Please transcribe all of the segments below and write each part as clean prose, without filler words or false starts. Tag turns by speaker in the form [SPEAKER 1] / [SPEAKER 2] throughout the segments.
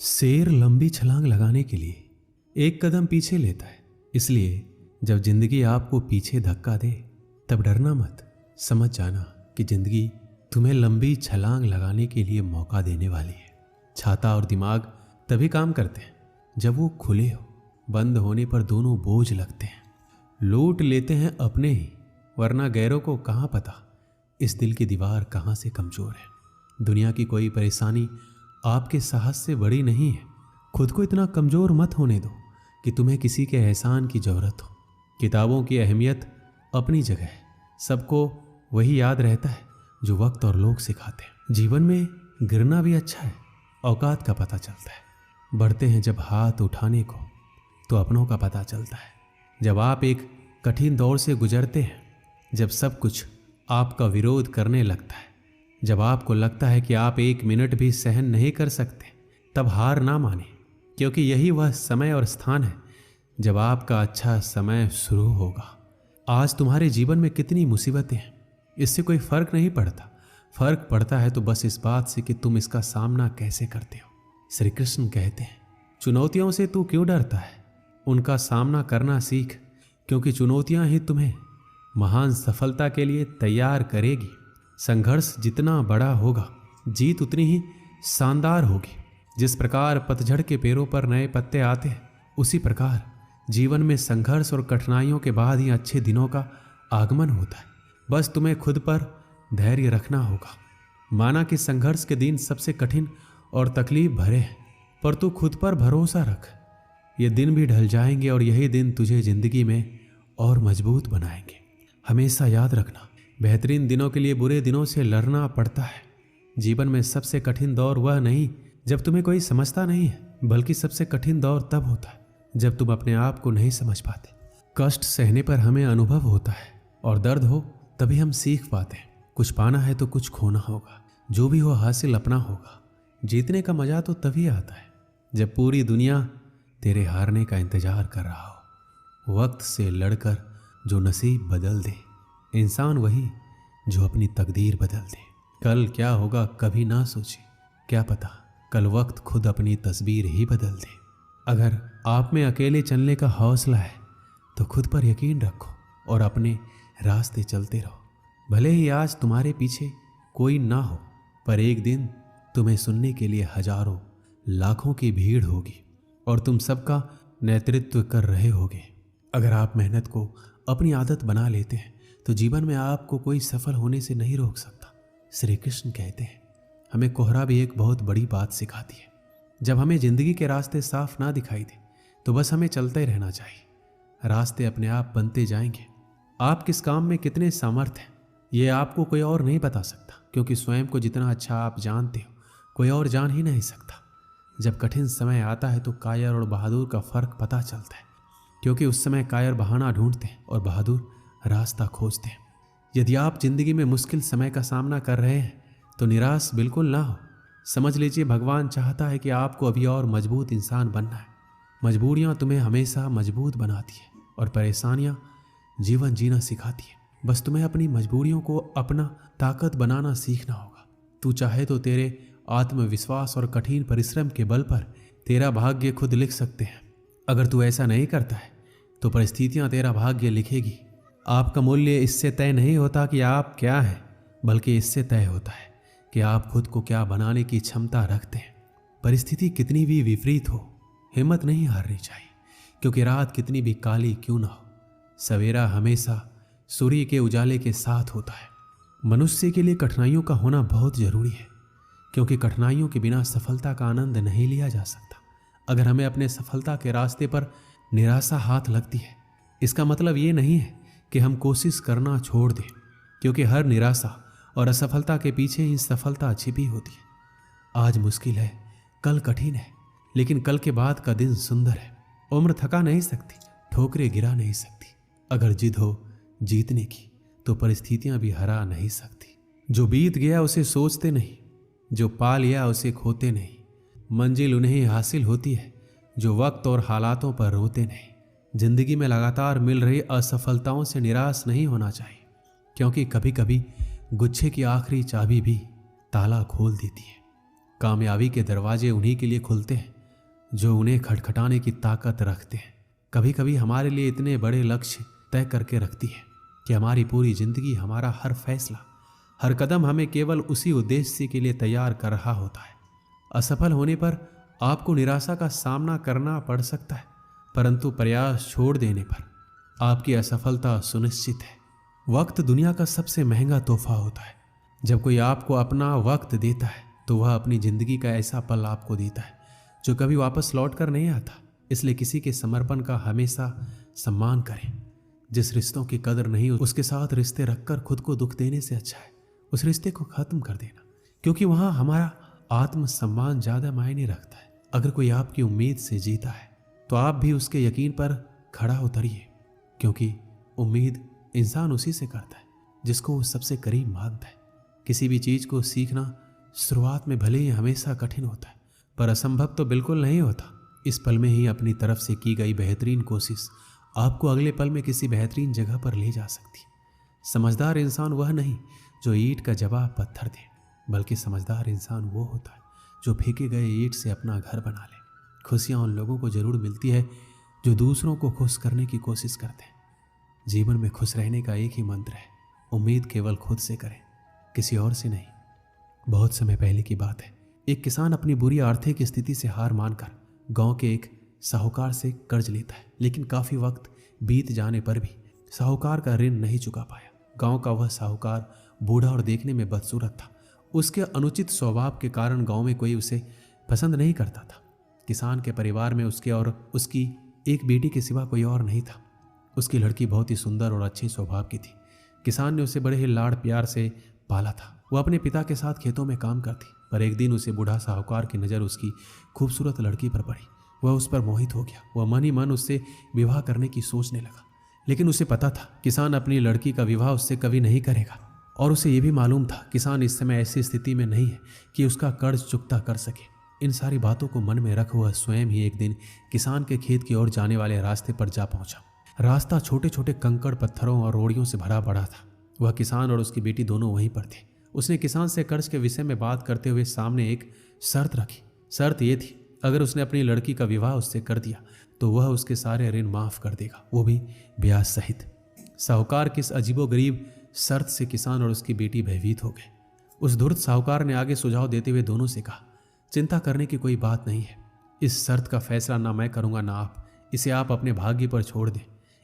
[SPEAKER 1] शेर लंबी छलांग लगाने के लिए एक कदम पीछे लेता है। इसलिए जब जिंदगी आपको पीछे धक्का दे तब डरना मत। समझ जाना कि जिंदगी तुम्हें लंबी छलांग लगाने के लिए मौका देने वाली है। छाता और दिमाग तभी काम करते हैं जब वो खुले हो। बंद होने पर दोनों बोझ लगते हैं। लूट लेते हैं अपने ही, वरना गैरों को कहाँ पता इस दिल की दीवार कहाँ से कमजोर है। दुनिया की कोई परेशानी आपके साहस से बड़ी नहीं है। खुद को इतना कमजोर मत होने दो कि तुम्हें किसी के एहसान की जरूरत हो। किताबों की अहमियत अपनी जगह है। सबको वही याद रहता है जो वक्त और लोग सिखाते हैं। जीवन में गिरना भी अच्छा है, औकात का पता चलता है। बढ़ते हैं जब हाथ उठाने को तो अपनों का पता चलता है। जब आप एक कठिन दौर से गुजरते हैं, जब सब कुछ आपका विरोध करने लगता है, जब आपको लगता है कि आप एक मिनट भी सहन नहीं कर सकते, तब हार ना माने, क्योंकि यही वह समय और स्थान है जब आपका अच्छा समय शुरू होगा। आज तुम्हारे जीवन में कितनी मुसीबतें हैं, इससे कोई फर्क नहीं पड़ता। फर्क पड़ता है तो बस इस बात से कि तुम इसका सामना कैसे करते हो। श्री कृष्ण कहते हैं, चुनौतियों से तू क्यों डरता है, उनका सामना करना सीख, क्योंकि चुनौतियां ही तुम्हें महान सफलता के लिए तैयार करेगी। संघर्ष जितना बड़ा होगा, जीत उतनी ही शानदार होगी। जिस प्रकार पतझड़ के पेड़ों पर नए पत्ते आते हैं, उसी प्रकार जीवन में संघर्ष और कठिनाइयों के बाद ही अच्छे दिनों का आगमन होता है। बस तुम्हें खुद पर धैर्य रखना होगा। माना कि संघर्ष के दिन सबसे कठिन और तकलीफ भरे हैं, पर तू खुद पर भरोसा रख। ये दिन भी ढल जाएंगे और यही दिन तुझे जिंदगी में और मजबूत बनाएंगे। हमेशा याद रखना, बेहतरीन दिनों के लिए बुरे दिनों से लड़ना पड़ता है। जीवन में सबसे कठिन दौर वह नहीं जब तुम्हें कोई समझता नहीं है, बल्कि सबसे कठिन दौर तब होता है जब तुम अपने आप को नहीं समझ पाते। कष्ट सहने पर हमें अनुभव होता है और दर्द हो तभी हम सीख पाते हैं। कुछ पाना है तो कुछ खोना होगा, जो भी हो हासिल अपना होगा। जीतने का मजा तो तभी आता है जब पूरी दुनिया तेरे हारने का इंतजार कर रहा हो। वक्त से लड़कर जो नसीब बदल दे, इंसान वही जो अपनी तकदीर बदल दे। कल क्या होगा कभी ना सोचे, क्या पता कल वक्त खुद अपनी तस्वीर ही बदल दे। अगर आप में अकेले चलने का हौसला है तो खुद पर यकीन रखो और अपने रास्ते चलते रहो। भले ही आज तुम्हारे पीछे कोई ना हो, पर एक दिन तुम्हें सुनने के लिए हजारों लाखों की भीड़ होगी और तुम सबका नेतृत्व कर रहे होगे। अगर आप मेहनत को अपनी आदत बना लेते हैं तो जीवन में आपको कोई सफल होने से नहीं रोक सकता। श्री कृष्ण कहते हैं, हमें कोहरा भी एक बहुत बड़ी बात सिखाती है। जब हमें जिंदगी के रास्ते साफ ना दिखाई दे तो बस हमें चलते रहना चाहिए। रास्ते अपने आप बनते जाएंगे। आप किस काम में कितने सामर्थ्य हैं ये आपको कोई और नहीं बता सकता, क्योंकि स्वयं को जितना अच्छा आप जानते हो कोई और जान ही नहीं सकता। जब कठिन समय आता है तो कायर और बहादुर का फर्क पता चलता है, क्योंकि उस समय कायर बहाना ढूंढते हैं और बहादुर रास्ता खोजते हैं। यदि आप जिंदगी में मुश्किल समय का सामना कर रहे हैं तो निराश बिल्कुल ना हो। समझ लीजिए, भगवान चाहता है कि आपको अभी और मजबूत इंसान बनना है। मजबूरियां तुम्हें हमेशा मजबूत बनाती है और परेशानियां जीवन जीना सिखाती है। बस तुम्हें अपनी मजबूरियों को अपना ताकत बनाना सीखना होगा। तू चाहे तो तेरे आत्मविश्वास और कठिन परिश्रम के बल पर तेरा भाग्य खुद लिख सकते हैं। अगर तू ऐसा नहीं करता है तो परिस्थितियां तेरा भाग्य लिखेगी। आपका मूल्य इससे तय नहीं होता कि आप क्या हैं, बल्कि इससे तय होता है कि आप खुद को क्या बनाने की क्षमता रखते हैं। परिस्थिति कितनी भी विपरीत हो, हिम्मत नहीं हारनी चाहिए, क्योंकि रात कितनी भी काली क्यों ना हो, सवेरा हमेशा सूर्य के उजाले के साथ होता है। मनुष्य के लिए कठिनाइयों का होना बहुत जरूरी है, क्योंकि कठिनाइयों के बिना सफलता का आनंद नहीं लिया जा सकता। अगर हमें अपने सफलता के रास्ते पर निराशा हाथ लगती है, इसका मतलब ये नहीं है कि हम कोशिश करना छोड़ दें, क्योंकि हर निराशा और असफलता के पीछे ही सफलता छिपी होती है। आज मुश्किल है, कल कठिन है, लेकिन कल के बाद का दिन सुंदर है। उम्र थका नहीं सकती, ठोकरें गिरा नहीं सकती। अगर जिद हो जीतने की तो परिस्थितियां भी हरा नहीं सकती। जो बीत गया उसे सोचते नहीं, जो पा लिया उसे खोते नहीं। मंजिल उन्हें हासिल होती है जो वक्त और हालातों पर रोते नहीं। जिंदगी में लगातार मिल रही असफलताओं से निराश नहीं होना चाहिए, क्योंकि कभी कभी गुच्छे की आखिरी चाबी भी ताला खोल देती है। कामयाबी के दरवाजे उन्हीं के लिए खुलते हैं जो उन्हें खटखटाने की ताकत रखते हैं। कभी कभी हमारे लिए इतने बड़े लक्ष्य तय करके रखती है कि हमारी पूरी जिंदगी, हमारा हर फैसला, हर कदम हमें केवल उसी उद्देश्य के लिए तैयार कर रहा होता है। असफल होने पर आपको निराशा का सामना करना पड़ सकता है, परंतु प्रयास छोड़ देने पर आपकी असफलता सुनिश्चित है। वक्त दुनिया का सबसे महंगा तोहफा होता है। जब कोई आपको अपना वक्त देता है तो वह अपनी जिंदगी का ऐसा पल आपको देता है जो कभी वापस लौट कर नहीं आता। इसलिए किसी के समर्पण का हमेशा सम्मान करें। जिस रिश्तों की कदर नहीं उसके साथ रिश्ते रखकर खुद को दुख देने से अच्छा है उस रिश्ते को खत्म कर देना, क्योंकि वहां हमारा आत्मसम्मान ज्यादा मायने रखता है। अगर कोई आपकी उम्मीद से जीता है तो आप भी उसके यकीन पर खड़ा उतरिए, क्योंकि उम्मीद इंसान उसी से करता है जिसको वो सबसे करीब मानता है। किसी भी चीज को सीखना शुरुआत में भले ही हमेशा कठिन होता है, पर असंभव तो बिल्कुल नहीं होता। इस पल में ही अपनी तरफ से की गई बेहतरीन कोशिश आपको अगले पल में किसी बेहतरीन जगह पर ले जा सकती है। समझदार इंसान वह नहीं जो ईंट का जवाब पत्थर दे, बल्कि समझदार इंसान वो होता है जो फेंके गए ईंट से अपना घर बना ले। खुशियाँ उन लोगों को जरूर मिलती है जो दूसरों को खुश करने की कोशिश करते हैं। जीवन में खुश रहने का एक ही मंत्र है, उम्मीद केवल खुद से करें, किसी और से नहीं। बहुत समय पहले की बात है, एक किसान अपनी बुरी आर्थिक स्थिति से हार मानकर गांव के एक साहूकार से कर्ज लेता है, लेकिन काफी वक्त बीत जाने पर भी साहूकार का ऋण नहीं चुका पाया। गांव का वह साहूकार बूढ़ा और देखने में बदसूरत था। उसके अनुचित स्वभाव के कारण गांव में कोई उसे पसंद नहीं करता था। किसान के परिवार में उसके और उसकी एक बेटी के सिवा कोई और नहीं था। उसकी लड़की बहुत ही सुंदर और अच्छे स्वभाव की थी। किसान ने उसे बड़े ही लाड़ प्यार से पाला था। वह अपने पिता के साथ खेतों में काम करती, पर एक दिन उसे बूढ़ा साहूकार की नज़र उसकी खूबसूरत लड़की पर पड़ी। वह उस पर मोहित हो गया। वह मन ही मन उससे विवाह करने की सोचने लगा, लेकिन उसे पता था किसान अपनी लड़की का विवाह उससे कभी नहीं करेगा, और उसे यह भी मालूम था किसान इस समय ऐसी स्थिति में नहीं है कि उसका कर्ज चुकता कर सके। इन सारी बातों को मन में रख वह स्वयं ही एक दिन किसान के खेत की ओर जाने वाले रास्ते पर जा पहुंचा। रास्ता छोटे छोटे कंकड़, पत्थरों और रोड़ियों से भरा पड़ा था। वह किसान और उसकी बेटी दोनों वहीं पर थे। उसने किसान से कर्ज के विषय में बात करते हुए सामने एक शर्त रखी। शर्त ये थी, अगर उसने अपनी लड़की का विवाह उससे कर दिया तो वह उसके सारे ऋण माफ कर देगा, वो भी ब्याज सहित। साहूकार की इस अजीबोगरीब शर्त से किसान और उसकी बेटी भयभीत हो गए। उस धूर्त साहूकार ने आगे सुझाव देते हुए दोनों से कहा, चिंता करने की कोई बात नहीं है। इस शर्त का फैसला ना मैं करूंगा ना आप, इसे आप अपने भाग्य पर छोड़ दें।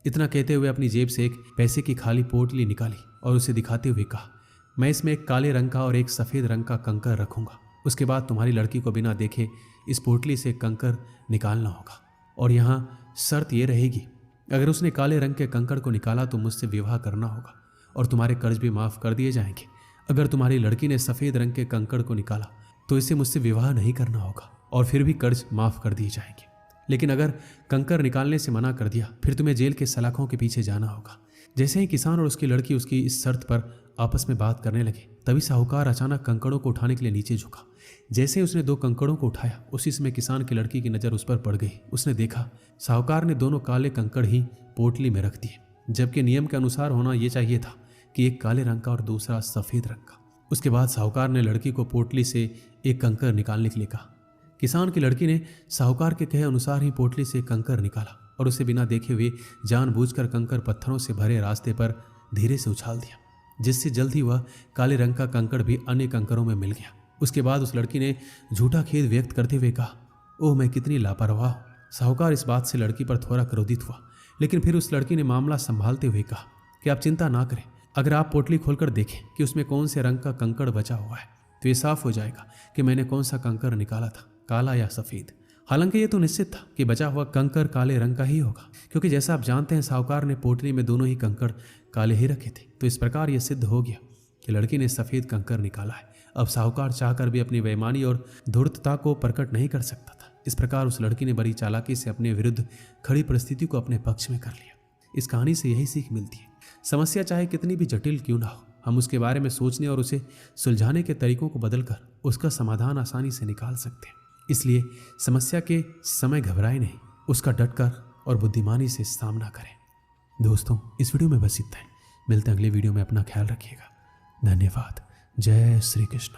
[SPEAKER 1] इतना कहते हुए अपनी जेब से एक पैसे की खाली पोटली निकाली और उसे दिखाते हुए कहा, मैं इसमें एक काले रंग का और एक सफ़ेद रंग का कंकर रखूंगा। उसके बाद तुम्हारी लड़की को बिना देखे इस पोटली से कंकर निकालना होगा, और यहाँ शर्त ये रहेगी, अगर उसने काले रंग के कंकर को निकाला तो मुझसे विवाह करना होगा और तुम्हारे कर्ज भी माफ़ कर दिए जाएंगे। अगर तुम्हारी लड़की ने सफ़ेद रंग के कंकर को निकाला तो इसे मुझसे विवाह नहीं करना होगा और फिर भी कर्ज माफ़ कर दिए जाएंगे। लेकिन अगर कंकर निकालने से मना कर दिया फिर तुम्हें जेल के सलाखों के पीछे जाना होगा। जैसे ही किसान और उसकी लड़की उसकी इस शर्त पर आपस में बात करने लगे, तभी साहूकार अचानक कंकड़ों को उठाने के लिए नीचे झुका। जैसे ही उसने 2 कंकड़ों को उठाया, उसी समय किसान की लड़की की नज़र उस पर पड़ गई। उसने देखा साहूकार ने दोनों काले कंकड़ ही पोटली में रख दिए, जबकि नियम के अनुसार होना यह चाहिए था कि एक काले रंग का और दूसरा सफ़ेद रंग का। उसके बाद साहूकार ने लड़की को पोटली से एक कंकर निकालने के लिए कहा। किसान की लड़की ने साहूकार के कहे अनुसार ही पोटली से कंकर निकाला और उसे बिना देखे हुए जानबूझकर कंकर पत्थरों से भरे रास्ते पर धीरे से उछाल दिया, जिससे जल्द ही वह काले रंग का कंकड़ भी अन्य कंकरों में मिल गया। उसके बाद उस लड़की ने झूठा खेद व्यक्त करते हुए कहा, ओह मैं कितनी लापरवाह हूं। साहूकार इस बात से लड़की पर थोड़ा क्रोधित हुआ, लेकिन फिर उस लड़की ने मामला संभालते हुए कहा कि आप चिंता ना करें, अगर आप पोटली खोलकर देखें कि उसमें कौन से रंग का कंकड़ बचा हुआ है तो ये साफ हो जाएगा कि मैंने कौन सा कंकड़ निकाला था, काला या सफ़ेद। हालांकि ये तो निश्चित था कि बचा हुआ कंकड़ काले रंग का ही होगा, क्योंकि जैसा आप जानते हैं साहूकार ने पोटली में दोनों ही कंकड़ काले ही रखे थे। तो इस प्रकार यह सिद्ध हो गया कि लड़की ने सफ़ेद कंकड़ निकाला है। अब साहूकार चाहकर भी अपनी बेईमानी और धूर्तता को प्रकट नहीं कर सकता था। इस प्रकार उस लड़की ने बड़ी चालाकी से अपने विरुद्ध खड़ी परिस्थिति को अपने पक्ष में कर लिया। इस कहानी से यही सीख मिलती है, समस्या चाहे कितनी भी जटिल क्यों ना हो, हम उसके बारे में सोचने और उसे सुलझाने के तरीकों को बदलकर उसका समाधान आसानी से निकाल सकते हैं। इसलिए समस्या के समय घबराए नहीं, उसका डटकर और बुद्धिमानी से सामना करें। दोस्तों, इस वीडियो में बस इतना ही। मिलते हैं अगले वीडियो में। अपना ख्याल रखिएगा। धन्यवाद। जय श्री कृष्ण।